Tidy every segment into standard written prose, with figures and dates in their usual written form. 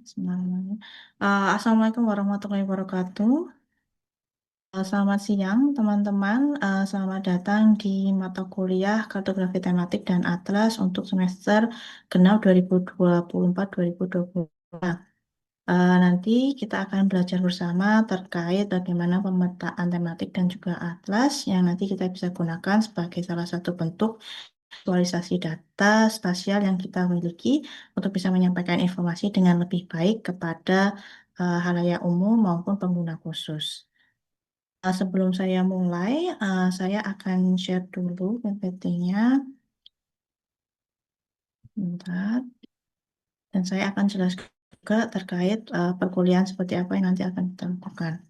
Bismillahirrahmanirrahim. Assalamualaikum warahmatullahi wabarakatuh. Selamat siang, teman-teman. Selamat datang di mata kuliah Kartografi Tematik dan Atlas untuk semester genap 2024-2025. Nanti kita akan belajar bersama terkait bagaimana pemetaan tematik dan juga atlas yang nanti kita bisa gunakan sebagai salah satu bentuk visualisasi data spasial yang kita miliki untuk bisa menyampaikan informasi dengan lebih baik kepada halayak umum maupun pengguna khusus. Sebelum saya mulai, saya akan share dulu PPT-nya. Bentar. Dan saya akan jelaskan juga terkait perkuliahan seperti apa yang nanti akan kita lakukan.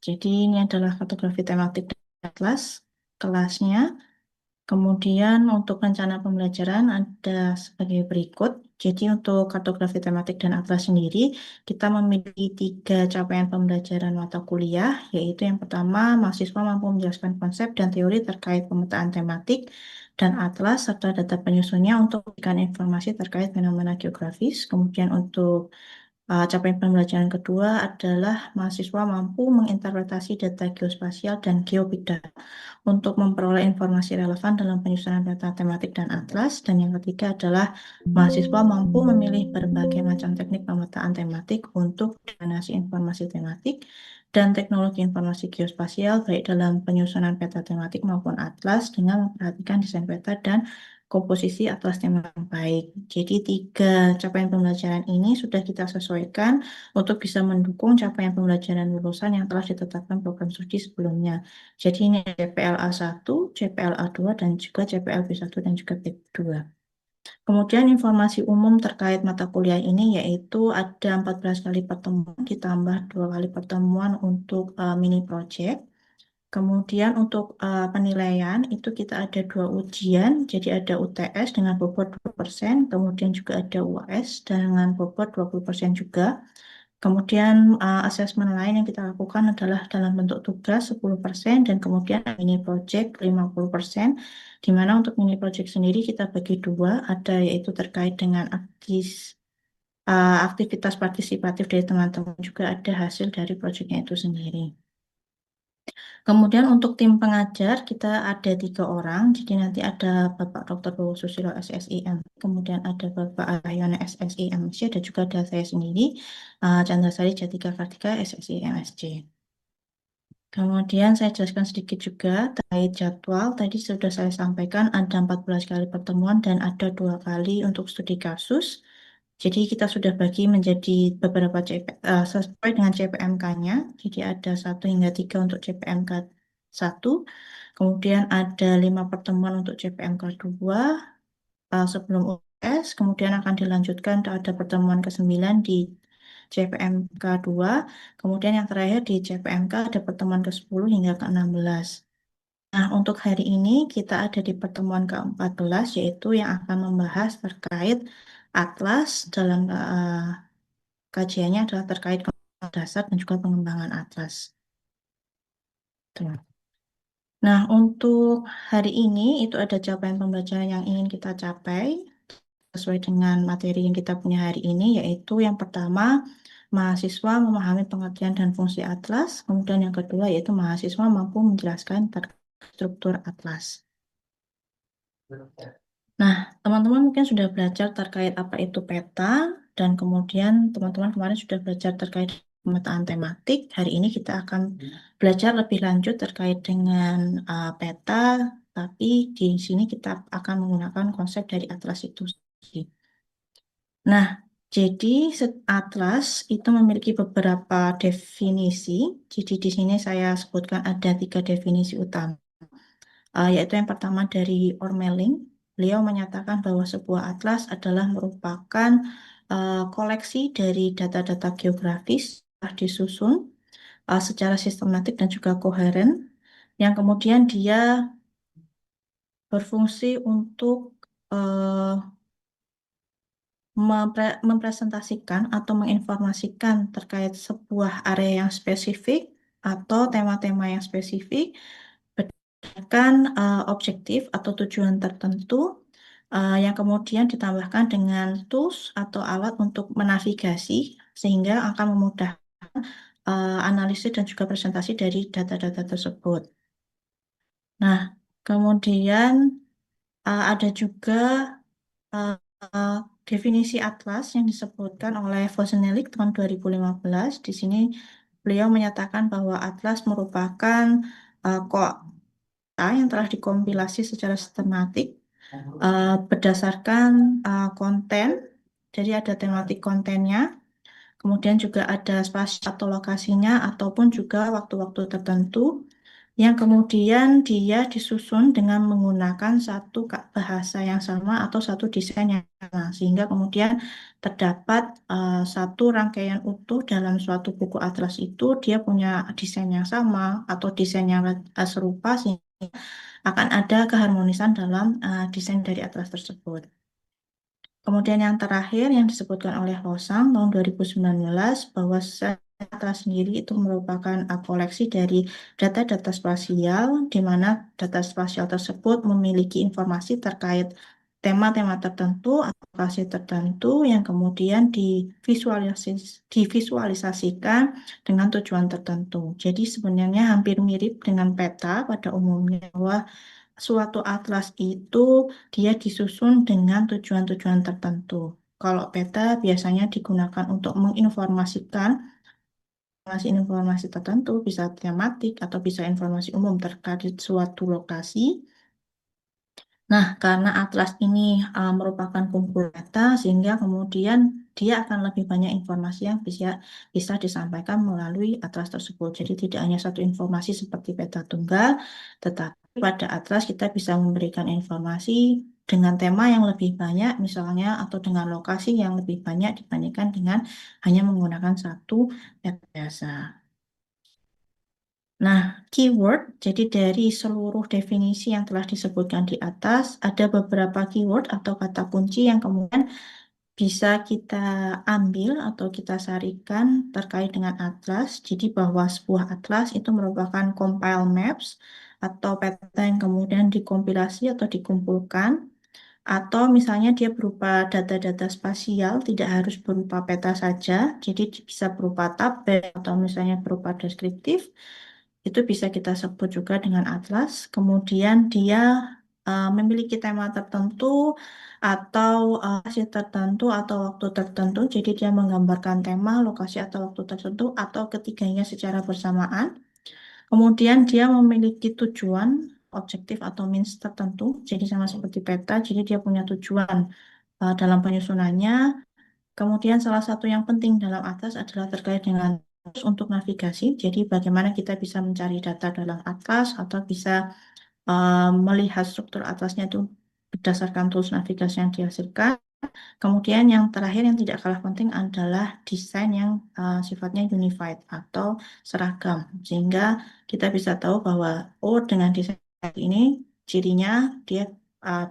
Jadi ini adalah kartografi tematik dan atlas kelasnya. Kemudian untuk rencana pembelajaran ada sebagai berikut. Jadi untuk kartografi tematik dan atlas sendiri, kita memiliki 3 capaian pembelajaran mata kuliah, yaitu yang pertama, mahasiswa mampu menjelaskan konsep dan teori terkait pemetaan tematik dan atlas serta data penyusunnya untuk memberikan informasi terkait fenomena geografis. Kemudian untuk capaian pembelajaran kedua adalah mahasiswa mampu menginterpretasi data geospasial dan geobig data untuk memperoleh informasi relevan dalam penyusunan data tematik dan atlas. Dan yang ketiga adalah mahasiswa mampu memilih berbagai macam teknik pemetaan tematik untuk koordinasi informasi tematik dan teknologi informasi geospasial baik dalam penyusunan peta tematik maupun atlas dengan memperhatikan desain peta dan komposisi atlas tema yang baik. Jadi 3 capaian pembelajaran ini sudah kita sesuaikan untuk bisa mendukung capaian pembelajaran lulusan yang telah ditetapkan program studi sebelumnya. Jadi ini CPLA 1, CPLA 2, dan juga CPLB 1 dan juga B2. Kemudian informasi umum terkait mata kuliah ini yaitu ada 14 kali pertemuan ditambah 2 kali pertemuan untuk mini project. Kemudian untuk penilaian itu kita ada 2 ujian, jadi ada UTS dengan bobot 20%, kemudian juga ada UAS dengan bobot 20% juga. Kemudian asesmen lain yang kita lakukan adalah dalam bentuk tugas 10% dan kemudian mini project 50%, di mana untuk mini project sendiri kita bagi 2, ada yaitu terkait dengan aktivitas partisipatif dari teman-teman, juga ada hasil dari projectnya itu sendiri. Kemudian untuk tim pengajar kita ada 3 orang, jadi nanti ada Bapak Dr. Bowo Susilo SSIM, kemudian ada Bapak Ahyono SSIM MSc, dan juga ada saya sendiri, Chandra Sari Jatika Kartika SSI MSc. Kemudian saya jelaskan sedikit juga terkait jadwal. Tadi sudah saya sampaikan ada 14 kali pertemuan dan ada 2 kali untuk studi kasus. Jadi kita sudah bagi menjadi beberapa sesuai dengan CPMK-nya. Jadi ada 1 hingga 3 untuk CPMK 1. Kemudian ada 5 pertemuan untuk CPMK 2 sebelum UTS. Kemudian akan dilanjutkan ada pertemuan ke-9 di CPMK 2. Kemudian yang terakhir di CPMK ada pertemuan ke-10 hingga ke-16. Nah, untuk hari ini kita ada di pertemuan ke-14, yaitu yang akan membahas terkait atlas dalam kajiannya adalah terkait dasar dan juga pengembangan atlas. Tuh. Nah, untuk hari ini itu ada capaian pembelajaran yang ingin kita capai sesuai dengan materi yang kita punya hari ini, yaitu yang pertama, mahasiswa memahami pengertian dan fungsi atlas. Kemudian yang kedua, yaitu mahasiswa mampu menjelaskan struktur atlas. Nah, teman-teman mungkin sudah belajar terkait apa itu peta, dan kemudian teman-teman kemarin sudah belajar terkait pemetaan tematik. Hari ini kita akan belajar lebih lanjut terkait dengan peta, tapi di sini kita akan menggunakan konsep dari atlas itu sendiri. Nah, jadi atlas itu memiliki beberapa definisi. Jadi di sini saya sebutkan ada 3 definisi utama. Yaitu yang pertama dari Ormeling. Beliau menyatakan bahwa sebuah atlas adalah merupakan koleksi dari data-data geografis telah disusun secara sistematik dan juga koheren, yang kemudian dia berfungsi untuk eh, mempresentasikan atau menginformasikan terkait sebuah area yang spesifik atau tema-tema yang spesifik berdasarkan objektif atau tujuan tertentu yang kemudian ditambahkan dengan tools atau alat untuk menavigasi sehingga akan memudahkan analisis dan juga presentasi dari data-data tersebut. Nah, kemudian ada juga uh, uh, definisi atlas yang disebutkan oleh Vosnelik tahun 2015. Di sini beliau menyatakan bahwa atlas merupakan kok yang telah dikompilasi secara sistematik berdasarkan konten. Jadi ada tematik kontennya, kemudian juga ada spasi atau lokasinya, ataupun juga waktu-waktu tertentu yang kemudian dia disusun dengan menggunakan satu bahasa yang sama atau satu desain yang sama, sehingga kemudian terdapat satu rangkaian utuh dalam suatu buku atlas itu dia punya desain yang sama atau desain yang serupa sehingga akan ada keharmonisan dalam desain dari atlas tersebut. Kemudian yang terakhir yang disebutkan oleh Hosang tahun 2019 bahwa atlas sendiri itu merupakan koleksi dari data-data spasial di mana data spasial tersebut memiliki informasi terkait tema-tema tertentu, aplikasi tertentu yang kemudian divisualisasikan dengan tujuan tertentu. Jadi sebenarnya hampir mirip dengan peta pada umumnya bahwa suatu atlas itu dia disusun dengan tujuan-tujuan tertentu. Kalau peta biasanya digunakan untuk menginformasikan informasi-informasi tertentu, bisa tematik atau bisa informasi umum terkait suatu lokasi. Nah, karena atlas ini merupakan kumpulan data, sehingga kemudian dia akan lebih banyak informasi yang bisa disampaikan melalui atlas tersebut. Jadi tidak hanya satu informasi seperti peta tunggal, tetapi pada atlas kita bisa memberikan informasi dengan tema yang lebih banyak, misalnya, atau dengan lokasi yang lebih banyak dibandingkan dengan hanya menggunakan satu peta biasa. Nah, keyword, jadi dari seluruh definisi yang telah disebutkan di atas, ada beberapa keyword atau kata kunci yang kemudian bisa kita ambil atau kita sarikan terkait dengan atlas. Jadi bahwa sebuah atlas itu merupakan compile maps atau peta yang kemudian dikompilasi atau dikumpulkan. Atau misalnya dia berupa data-data spasial, tidak harus berupa peta saja, jadi bisa berupa tabel atau misalnya berupa deskriptif. Itu bisa kita sebut juga dengan atlas. Kemudian dia memiliki tema tertentu atau lokasi tertentu atau waktu tertentu. Jadi dia menggambarkan tema, lokasi atau waktu tertentu atau ketiganya secara bersamaan. Kemudian dia memiliki tujuan, objektif atau means tertentu. Jadi sama seperti peta, jadi dia punya tujuan dalam penyusunannya. Kemudian salah satu yang penting dalam atlas adalah terkait dengan tools untuk navigasi. Jadi bagaimana kita bisa mencari data dalam atlas atau bisa melihat struktur atlasnya itu berdasarkan tools navigasi yang dihasilkan. Kemudian yang terakhir yang tidak kalah penting adalah desain yang sifatnya unified atau seragam. Sehingga kita bisa tahu bahwa oh dengan desain ini cirinya dia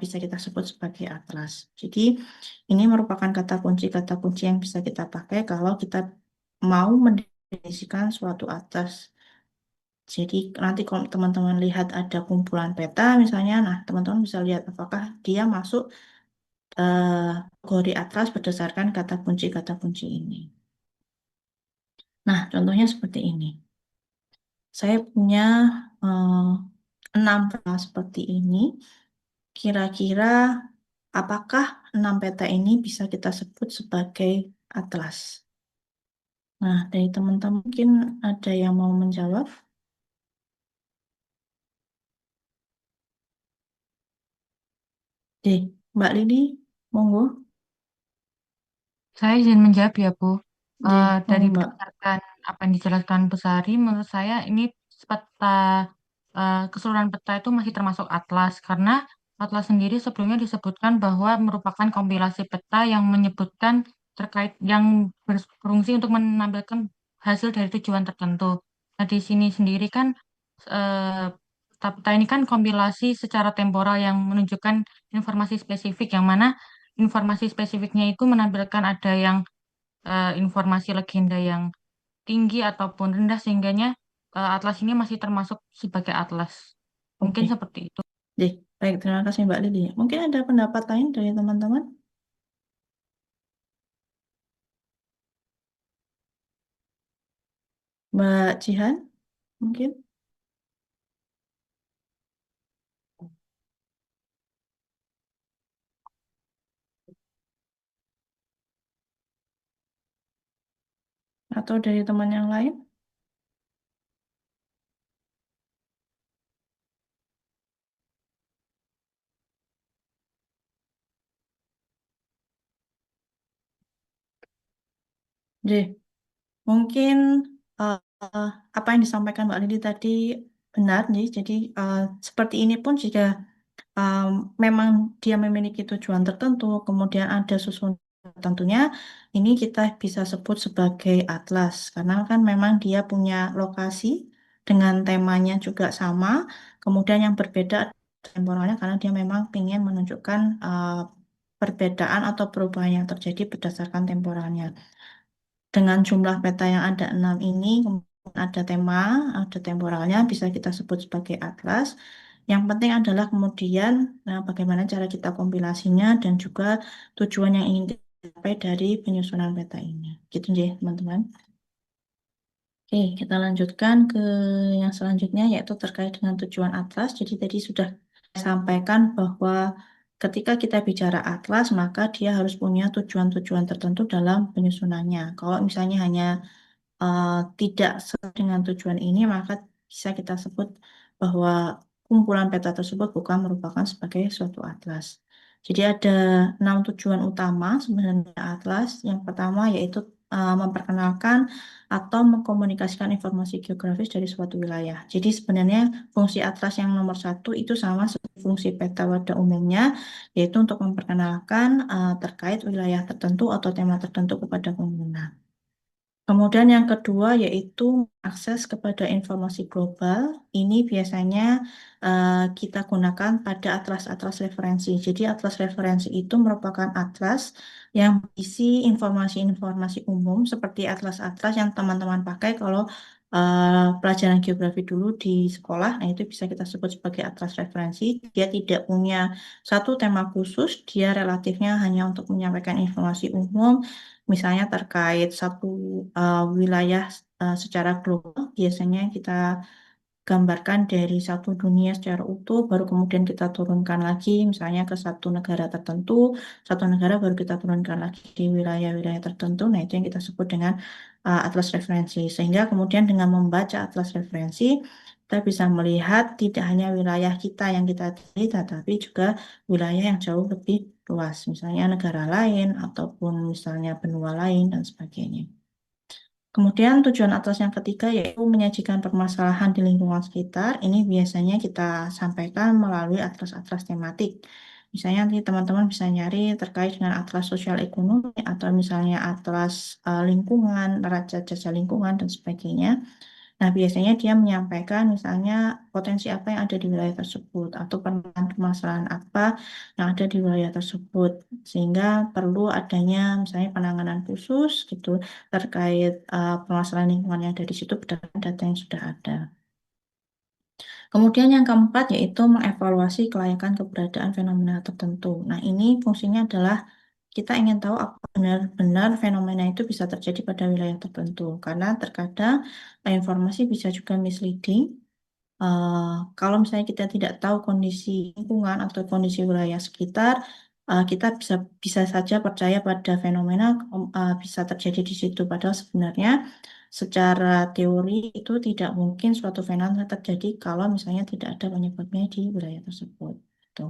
bisa kita sebut sebagai atlas. Jadi ini merupakan kata kunci yang bisa kita pakai kalau kita mau mendefinisikan suatu atlas. Jadi nanti kalau teman-teman lihat ada kumpulan peta misalnya, nah teman-teman bisa lihat apakah dia masuk kategori atlas berdasarkan kata kunci ini. Nah, contohnya seperti ini. Saya punya eh, 6 peta seperti ini. Kira-kira apakah 6 peta ini bisa kita sebut sebagai atlas? Nah, dari teman-teman mungkin ada yang mau menjawab? Deh, Mbak Lili, monggo. Saya izin menjawab ya, Bu. Deh, Dari monggo Mbak. berdasarkan apa yang dijelaskan Bu Sari, menurut saya ini peta keseluruhan peta itu masih termasuk atlas karena atlas sendiri sebelumnya disebutkan bahwa merupakan kompilasi peta yang menyebutkan terkait yang berfungsi untuk menampilkan hasil dari tujuan tertentu. Nah, di sini sendiri kan eh, peta ini kan kompilasi secara temporal yang menunjukkan informasi spesifik yang mana informasi spesifiknya itu menampilkan ada yang informasi legenda yang tinggi ataupun rendah sehingganya atlas ini masih termasuk sebagai atlas. Mungkin Oke. seperti itu. Deh, Baik, terima kasih Mbak Lili. Mungkin ada pendapat lain dari teman-teman? Mbak Jihan, mungkin? Atau dari teman yang lain? J, mungkin eh, eh, apa yang disampaikan Mbak Lili tadi benar, nih. Jadi seperti ini pun jika um, memang dia memiliki tujuan tertentu, kemudian ada susunan tentunya, ini kita bisa sebut sebagai atlas, karena kan memang dia punya lokasi dengan temanya juga sama, kemudian yang berbeda temporalnya karena dia memang ingin menunjukkan perbedaan atau perubahan yang terjadi berdasarkan temporalnya. Dengan jumlah peta yang ada 6 ini, kemudian ada tema, ada temporalnya, bisa kita sebut sebagai atlas. Yang penting adalah kemudian bagaimana cara kita kompilasinya dan juga tujuan yang ingin dicapai dari penyusunan peta ini. Gitu ya, teman-teman. Oke, kita lanjutkan ke yang selanjutnya yaitu terkait dengan tujuan atlas. Jadi tadi sudah saya sampaikan bahwa ketika kita bicara atlas, maka dia harus punya tujuan-tujuan tertentu dalam penyusunannya. Kalau misalnya hanya eh, tidak sesuai dengan tujuan ini, maka bisa kita sebut bahwa kumpulan peta tersebut bukan merupakan sebagai suatu atlas. Jadi ada 6 tujuan utama sebenarnya atlas. Yang pertama yaitu memperkenalkan atau mengkomunikasikan informasi geografis dari suatu wilayah. Jadi sebenarnya fungsi atlas yang nomor satu itu sama seperti fungsi peta pada umumnya, yaitu untuk memperkenalkan terkait wilayah tertentu atau tema tertentu kepada pengguna. Kemudian yang kedua yaitu akses kepada informasi global. Ini biasanya kita gunakan pada atlas-atlas referensi. Jadi atlas referensi itu merupakan atlas yang berisi informasi-informasi umum seperti atlas-atlas yang teman-teman pakai kalau pelajaran geografi dulu di sekolah. Nah itu bisa kita sebut sebagai atlas referensi. Dia tidak punya satu tema khusus, dia relatifnya hanya untuk menyampaikan informasi umum. Misalnya terkait satu wilayah secara global, biasanya kita gambarkan dari satu dunia secara utuh, baru kemudian kita turunkan lagi, misalnya ke satu negara tertentu, satu negara baru kita turunkan lagi di wilayah-wilayah tertentu. Nah, itu yang kita sebut dengan atlas referensi. Sehingga kemudian dengan membaca atlas referensi, kita bisa melihat tidak hanya wilayah kita yang kita teliti, tetapi juga wilayah yang jauh lebih luas, misalnya negara lain ataupun misalnya benua lain dan sebagainya. Kemudian tujuan atas yang ketiga yaitu menyajikan permasalahan di lingkungan sekitar. Ini biasanya kita sampaikan melalui atlas-atlas tematik. Misalnya nanti teman-teman bisa nyari terkait dengan atlas sosial ekonomi atau misalnya atlas lingkungan, neraca jasa lingkungan dan sebagainya. Nah, biasanya dia menyampaikan misalnya potensi apa yang ada di wilayah tersebut atau permasalahan apa yang ada di wilayah tersebut. Sehingga perlu adanya misalnya penanganan khusus gitu terkait permasalahan lingkungan yang ada di situ berdasarkan data yang sudah ada. Kemudian yang keempat yaitu mengevaluasi kelayakan keberadaan fenomena tertentu. Nah, ini fungsinya adalah kita ingin tahu apa benar-benar fenomena itu bisa terjadi pada wilayah tertentu. Karena terkadang informasi bisa juga misleading. Kalau misalnya kita tidak tahu kondisi lingkungan atau kondisi wilayah sekitar, kita bisa bisa saja percaya pada fenomena bisa terjadi di situ. Padahal sebenarnya secara teori itu tidak mungkin suatu fenomena terjadi kalau misalnya tidak ada penyebabnya di wilayah tersebut. Gitu.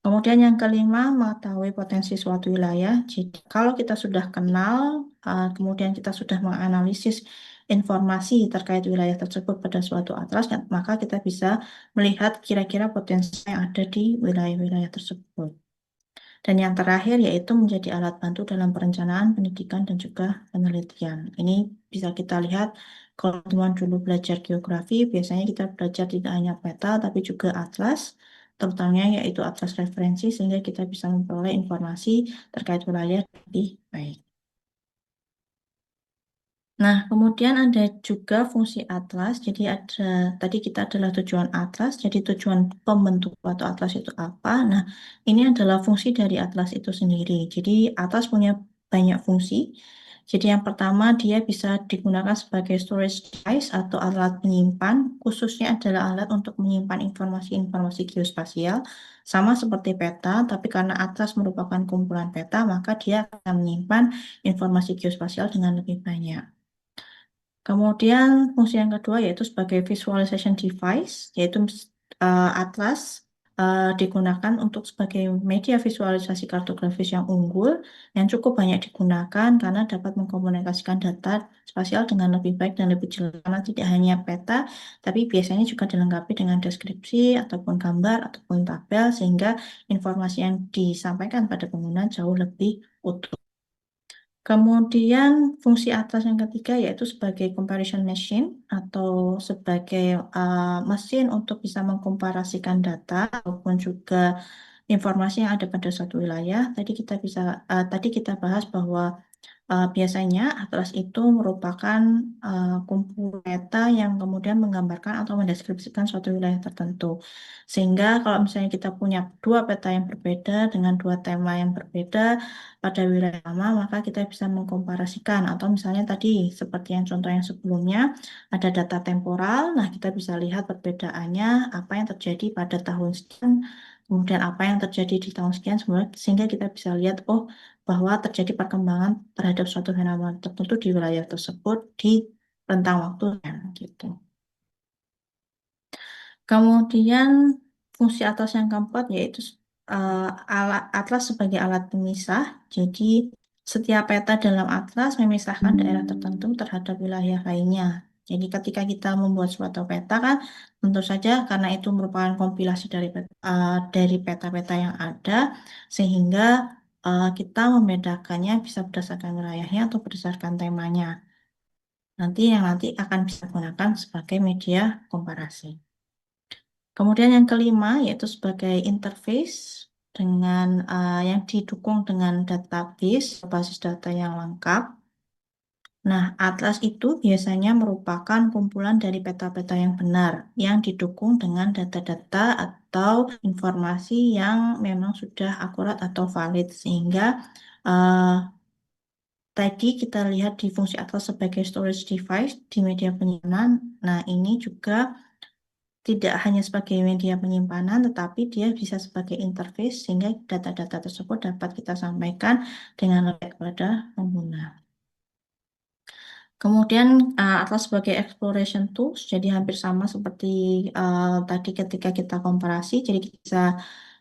Kemudian yang kelima, mengetahui potensi suatu wilayah. Jadi, kalau kita sudah kenal, kemudian kita sudah menganalisis informasi terkait wilayah tersebut pada suatu atlas, maka kita bisa melihat kira-kira potensi yang ada di wilayah-wilayah tersebut. Dan yang terakhir yaitu menjadi alat bantu dalam perencanaan, pendidikan, dan juga penelitian. Ini bisa kita lihat kalau teman dulu belajar geografi, biasanya kita belajar tidak hanya peta, tapi juga atlas, terutamanya yaitu atlas referensi, sehingga kita bisa memperoleh informasi terkait wilayah lebih baik. Nah, kemudian ada juga fungsi atlas. Jadi ada tadi kita adalah tujuan atlas. Jadi tujuan pembentuk atau atlas itu apa? Nah, ini adalah fungsi dari atlas itu sendiri. Jadi atlas punya banyak fungsi. Jadi yang pertama dia bisa digunakan sebagai storage device atau alat penyimpan. Khususnya adalah alat untuk menyimpan informasi-informasi geospasial. Sama seperti peta, tapi karena atlas merupakan kumpulan peta, maka dia akan menyimpan informasi geospasial dengan lebih banyak. Kemudian fungsi yang kedua yaitu sebagai visualization device, yaitu Atlas digunakan untuk sebagai media visualisasi kartografis yang unggul yang cukup banyak digunakan karena dapat mengkomunikasikan data spasial dengan lebih baik dan lebih jelas. Karena tidak hanya peta, tapi biasanya juga dilengkapi dengan deskripsi ataupun gambar ataupun tabel sehingga informasi yang disampaikan pada pengguna jauh lebih utuh. Kemudian fungsi atas yang ketiga yaitu sebagai comparison machine atau sebagai mesin untuk bisa mengkomparasikan data ataupun juga informasi yang ada pada suatu wilayah. Tadi kita bahas bahwa biasanya atlas itu merupakan kumpulan peta yang kemudian menggambarkan atau mendeskripsikan suatu wilayah tertentu. Sehingga kalau misalnya kita punya dua peta yang berbeda dengan dua tema yang berbeda pada wilayah sama, maka kita bisa mengkomparasikan. Atau misalnya tadi seperti yang contoh yang sebelumnya, ada data temporal. Nah, kita bisa lihat perbedaannya apa yang terjadi pada tahun sekian, kemudian apa yang terjadi di tahun sekian, sehingga kita bisa lihat, oh, bahwa terjadi perkembangan terhadap suatu fenomena tertentu di wilayah tersebut di rentang waktu yang gitu. Kemudian fungsi atlas yang keempat yaitu eh, alat atlas sebagai alat pemisah. Jadi setiap peta dalam atlas memisahkan daerah tertentu terhadap wilayah lainnya. Jadi ketika kita membuat suatu peta kan tentu saja karena itu merupakan kompilasi dari peta-peta yang ada sehingga kita membedakannya bisa berdasarkan wilayahnya atau berdasarkan temanya. Nanti akan bisa digunakan sebagai media komparasi. Kemudian yang kelima yaitu sebagai interface dengan yang didukung dengan database basis data yang lengkap. Nah, atlas itu biasanya merupakan kumpulan dari peta-peta yang benar yang didukung dengan data-data atau informasi yang memang sudah akurat atau valid sehingga eh, tadi kita lihat di fungsi atlas sebagai storage device di media penyimpanan. Nah, ini juga tidak hanya sebagai media penyimpanan, tetapi dia bisa sebagai interface sehingga data-data tersebut dapat kita sampaikan dengan lebih kepada pengguna. Kemudian Atlas sebagai exploration tools, jadi hampir sama seperti tadi ketika kita komparasi, jadi kita bisa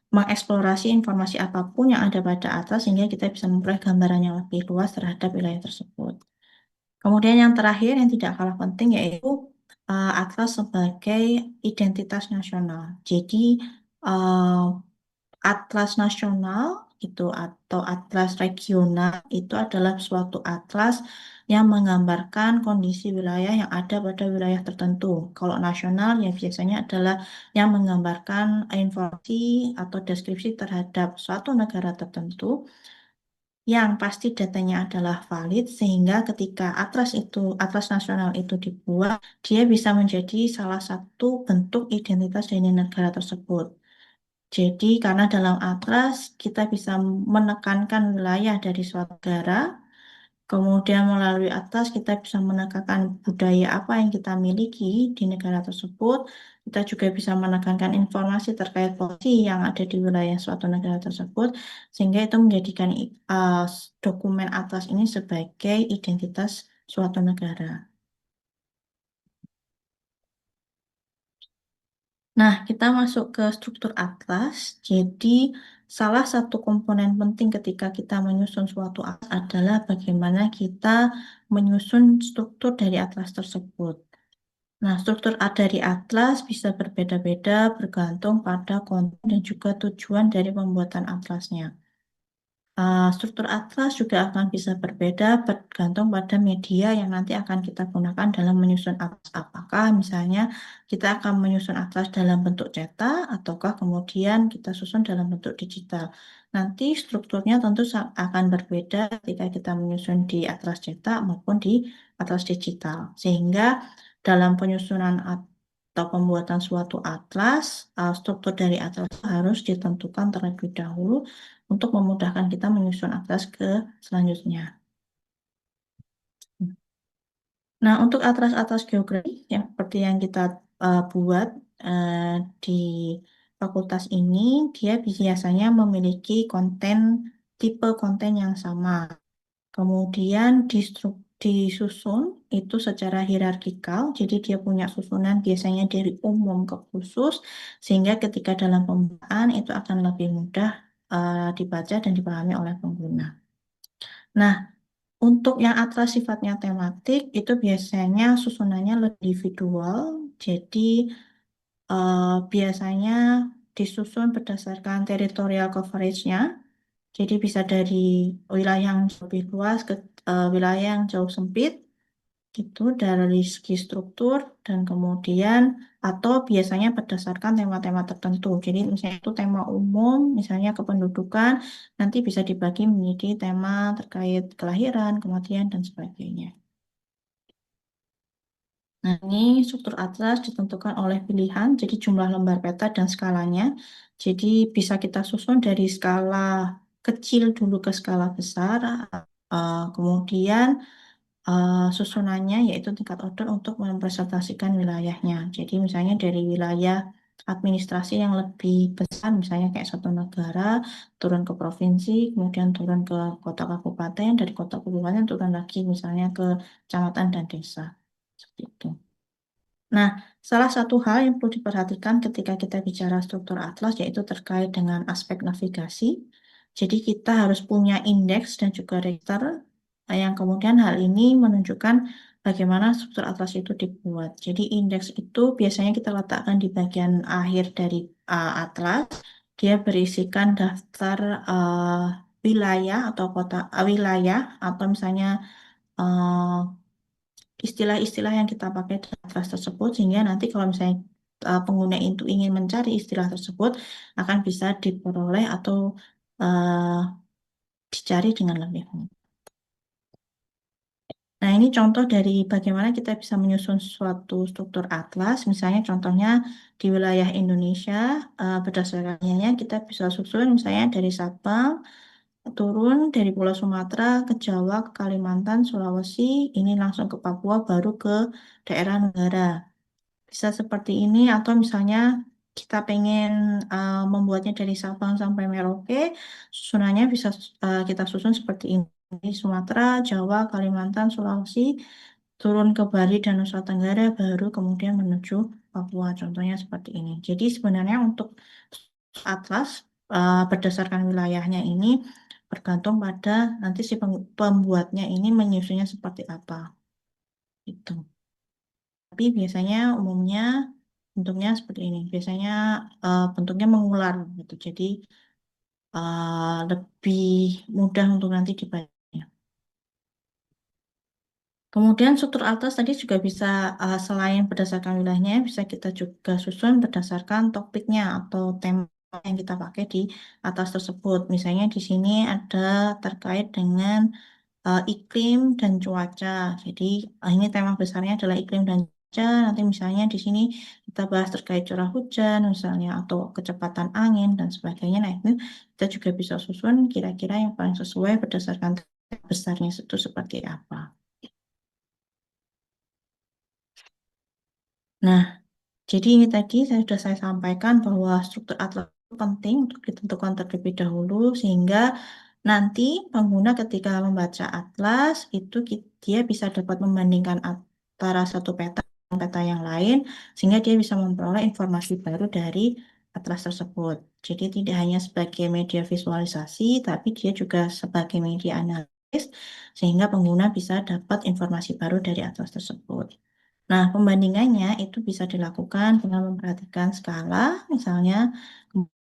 mengeksplorasi informasi apapun yang ada pada Atlas sehingga kita bisa memperoleh gambaran yang lebih luas terhadap wilayah tersebut. Kemudian yang terakhir yang tidak kalah penting yaitu Atlas sebagai identitas nasional. Jadi uh, Atlas nasional itu atau atlas regional itu adalah suatu atlas yang menggambarkan kondisi wilayah yang ada pada wilayah tertentu. Kalau nasional ya biasanya adalah yang menggambarkan informasi atau deskripsi terhadap suatu negara tertentu yang pasti datanya adalah valid sehingga ketika atlas nasional itu dibuat, dia bisa menjadi salah satu bentuk identitas dari negara tersebut. Jadi, karena dalam atlas kita bisa menekankan wilayah dari suatu negara, kemudian melalui atlas kita bisa menekankan budaya apa yang kita miliki di negara tersebut. Kita juga bisa menekankan informasi terkait posisi yang ada di wilayah suatu negara tersebut, sehingga itu menjadikan dokumen atlas ini sebagai identitas suatu negara. Nah, kita masuk ke struktur atlas. Jadi, salah satu komponen penting ketika kita menyusun suatu atlas adalah bagaimana kita menyusun struktur dari atlas tersebut. Nah, struktur dari atlas bisa berbeda-beda bergantung pada konten dan juga tujuan dari pembuatan atlasnya. Struktur atlas juga akan bisa berbeda bergantung pada media yang nanti akan kita gunakan dalam menyusun atlas. Apakah misalnya kita akan menyusun atlas dalam bentuk cetak ataukah kemudian kita susun dalam bentuk digital. Nanti strukturnya tentu akan berbeda ketika kita menyusun di atlas cetak maupun di atlas digital. Sehingga dalam penyusunan atau pembuatan suatu atlas, struktur dari atlas harus ditentukan terlebih dahulu untuk memudahkan kita menyusun atlas ke selanjutnya. Nah, untuk atlas-atlas geografi yang seperti yang kita buat di fakultas ini, dia biasanya memiliki tipe konten yang sama. Kemudian disusun itu secara hierarkikal, jadi dia punya susunan biasanya dari umum ke khusus, sehingga ketika dalam pembukaan itu akan lebih mudah dibaca dan dipahami oleh pengguna. Nah, untuk yang atlas sifatnya tematik itu biasanya susunannya lebih individual, jadi biasanya disusun berdasarkan territorial coverage-nya, jadi bisa dari wilayah yang lebih luas ke wilayah yang jauh sempit, gitu dari segi struktur dan kemudian atau biasanya berdasarkan tema-tema tertentu. Jadi misalnya itu tema umum, misalnya kependudukan, nanti bisa dibagi menjadi tema terkait kelahiran, kematian, dan sebagainya. Nah, ini struktur atlas ditentukan oleh pilihan, jadi jumlah lembar peta dan skalanya. Jadi bisa kita susun dari skala kecil dulu ke skala besar, kemudian susunannya yaitu tingkat order untuk merepresentasikan wilayahnya. Jadi misalnya dari wilayah administrasi yang lebih besar, misalnya kayak satu negara, turun ke provinsi, kemudian turun ke kota kabupaten, dari kota kabupaten turun lagi misalnya ke kecamatan dan desa. Seperti itu. Nah, salah satu hal yang perlu diperhatikan ketika kita bicara struktur atlas yaitu terkait dengan aspek navigasi. Jadi kita harus punya indeks dan juga raster yang kemudian hal ini menunjukkan bagaimana struktur atlas itu dibuat. Jadi indeks itu biasanya kita letakkan di bagian akhir dari atlas. Dia berisikan daftar wilayah atau kota wilayah atau misalnya eh, istilah-istilah yang kita pakai di atlas tersebut sehingga nanti kalau misalnya pengguna itu ingin mencari istilah tersebut akan bisa diperoleh atau eh, dicari dengan lebih mudah. Nah, ini contoh dari bagaimana kita bisa menyusun suatu struktur atlas. Misalnya contohnya di wilayah Indonesia, berdasarkannya kita bisa susun misalnya dari Sabang, turun dari Pulau Sumatera ke Jawa, ke Kalimantan, Sulawesi, ini langsung ke Papua, baru ke daerah negara. Bisa seperti ini atau misalnya kita pengen membuatnya dari Sabang sampai Merauke, susunannya bisa kita susun seperti ini. Sumatera, Jawa, Kalimantan, Sulawesi, turun ke Bali dan Nusa Tenggara, baru kemudian menuju Papua. Contohnya seperti ini. Jadi sebenarnya untuk atlas berdasarkan wilayahnya ini bergantung pada nanti si pembuatnya ini menyusunnya seperti apa. Itu. Tapi biasanya umumnya bentuknya seperti ini. Biasanya bentuknya mengular gitu. Jadi lebih mudah untuk nanti dibaca. Kemudian struktur atas tadi juga bisa selain berdasarkan wilayahnya, bisa kita juga susun berdasarkan topiknya atau tema yang kita pakai di atas tersebut. Misalnya di sini ada terkait dengan iklim dan cuaca. Jadi ini tema besarnya adalah iklim dan cuaca. Nanti misalnya di sini kita bahas terkait curah hujan misalnya atau kecepatan angin dan sebagainya. Nah itu kita juga bisa susun kira-kira yang paling sesuai berdasarkan tema besarnya itu seperti apa. Nah, jadi ini tadi saya sampaikan bahwa struktur atlas itu penting untuk ditentukan terlebih dahulu sehingga nanti pengguna ketika membaca atlas itu dia bisa dapat membandingkan antara satu peta dengan peta yang lain sehingga dia bisa memperoleh informasi baru dari atlas tersebut. Jadi tidak hanya sebagai media visualisasi tapi dia juga sebagai media analisis sehingga pengguna bisa dapat informasi baru dari atlas tersebut. Nah, pembandingannya itu bisa dilakukan dengan memperhatikan skala, misalnya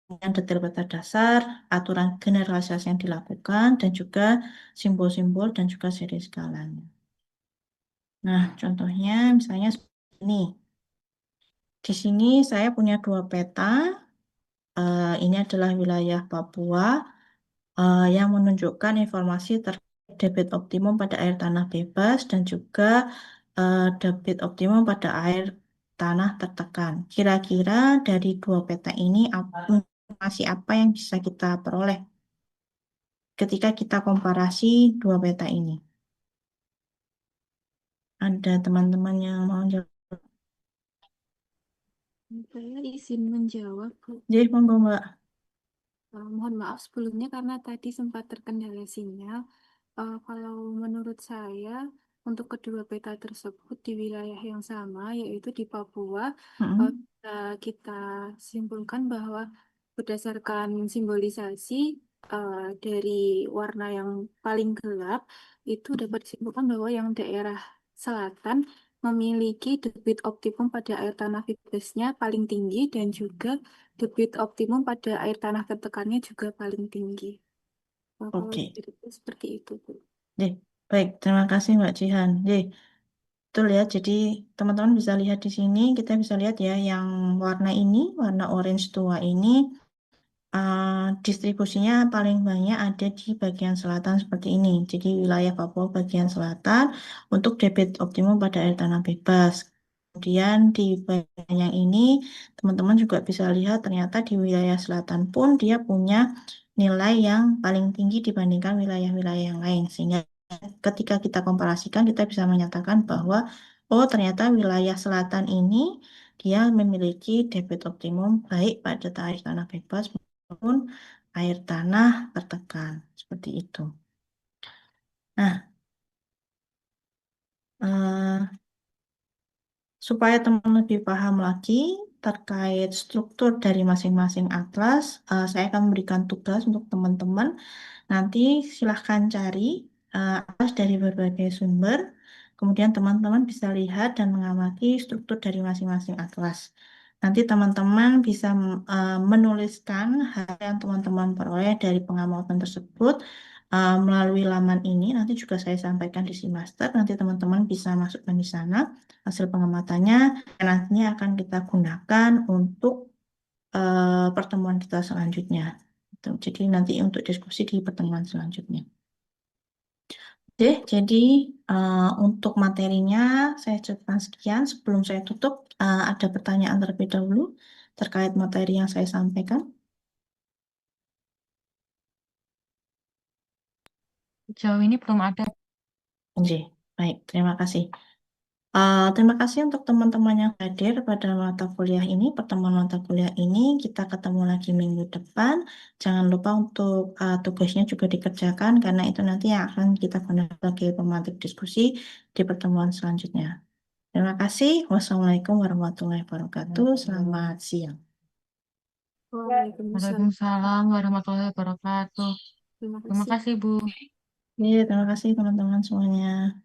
yang detail peta dasar, aturan generalisasi yang dilakukan, dan juga simbol-simbol dan juga seri skalanya. Nah, contohnya misalnya seperti ini. Di sini saya punya dua peta. Ini adalah wilayah Papua yang menunjukkan informasi terkait debit optimum pada air tanah bebas dan juga debit optimum pada air tanah tertekan. Kira-kira dari dua peta ini informasi apa yang bisa kita peroleh ketika kita komparasi dua peta ini? Ada teman-teman yang mau jawab? Saya izin menjawab, Bu. Jadi, monggo Mbak. Mohon maaf sebelumnya karena tadi sempat terkendala sinyal. Kalau menurut saya, untuk kedua peta tersebut di wilayah yang sama, yaitu di Papua, Mm-mm. bisa kita simpulkan bahwa berdasarkan simbolisasi dari warna yang paling gelap, itu dapat disimpulkan bahwa yang daerah selatan memiliki debit optimum pada air tanah bebasnya paling tinggi dan juga debit optimum pada air tanah tertekannya juga paling tinggi. Kalau Oke. itu seperti itu, Bu. Jadi, baik, terima kasih Mbak Jihan. Jadi, betul ya, jadi teman-teman bisa lihat di sini, kita bisa lihat ya, yang warna ini, warna orange tua ini, distribusinya paling banyak ada di bagian selatan seperti ini. Jadi wilayah Papua bagian selatan untuk debit optimum pada air tanah bebas. Kemudian di bagian yang ini, teman-teman juga bisa lihat ternyata di wilayah selatan pun dia punya nilai yang paling tinggi dibandingkan wilayah-wilayah yang lain. Sehingga ketika kita komparasikan, kita bisa menyatakan bahwa, oh ternyata wilayah selatan ini dia memiliki debit optimum baik pada air tanah bebas maupun air tanah tertekan. Seperti itu. Nah, supaya teman lebih paham lagi terkait struktur dari masing-masing atlas, saya akan memberikan tugas untuk teman-teman. Nanti silahkan cari atlas dari berbagai sumber. Kemudian teman-teman bisa lihat dan mengamati struktur dari masing-masing atlas. Nanti teman-teman bisa menuliskan hal yang teman-teman peroleh dari pengamatan tersebut melalui laman ini. Nanti juga saya sampaikan di Simaster. Nanti teman-teman bisa masukkan di sana hasil pengamatannya. Dan nantinya akan kita gunakan untuk pertemuan kita selanjutnya. Jadi nanti untuk diskusi di pertemuan selanjutnya. Oke, jadi untuk materinya saya cukupkan sekian. Sebelum saya tutup, ada pertanyaan terlebih dahulu terkait materi yang saya sampaikan. Sejauh ini belum ada. Oke, baik, terima kasih. Terima kasih untuk teman-teman yang hadir pada mata kuliah ini, pertemuan mata kuliah ini. Kita ketemu lagi minggu depan. Jangan lupa untuk tugasnya juga dikerjakan karena itu nanti yang akan kita gunakan sebagai pemantik diskusi di pertemuan selanjutnya. Terima kasih. Wassalamualaikum warahmatullahi wabarakatuh. Selamat siang. Waalaikumsalam. Waalaikumsalam warahmatullahi wabarakatuh. Terima Terima kasih. kasih, Bu. Iya, terima kasih teman-teman semuanya.